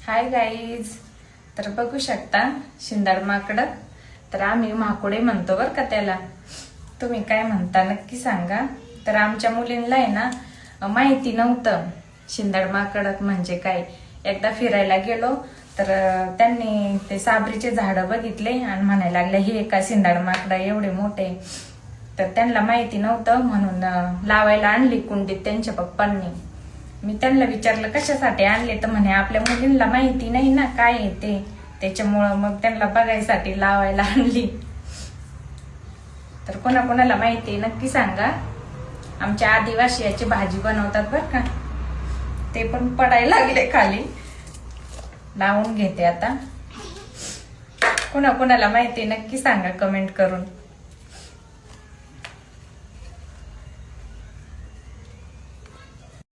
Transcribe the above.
Hi guys. तर बघू शकता शिंदाड माकड. तर आम्ही माकुडे म्हणतो बर का त्याला. तुम्ही काय म्हणता नक्की सांगा. तर आमच्या मुलींना आहे ना माहिती नव्हतं शिंदाड माकड म्हणजे काय. एकदा फिरायला गेलो तर त्यांनी ते साबरीचे झाड बघितले आणि म्हणायला लागले हे का शिंदाड माकड एवढे मोठे. तर त्यांना माहिती नव्हतं म्हणून लावायला आणली कुंडीत त्यांच्या पप्पांनी. मी त्यांना विचारलं कशासाठी आणले तर म्हणे आपल्या मुलींना माहिती नाही ना काय आहे ते, त्याच्यामुळं मग त्यांना बघायसाठी लावायला आणली. तर कोणाकोणाला माहिती नक्की सांगा. आमच्या आदिवासी याची भाजी बनवतात बर का. ते पण पडायला लागले खाली. लावून घेते आता. कोणाकोणाला माहिती नक्की सांगा कमेंट करून.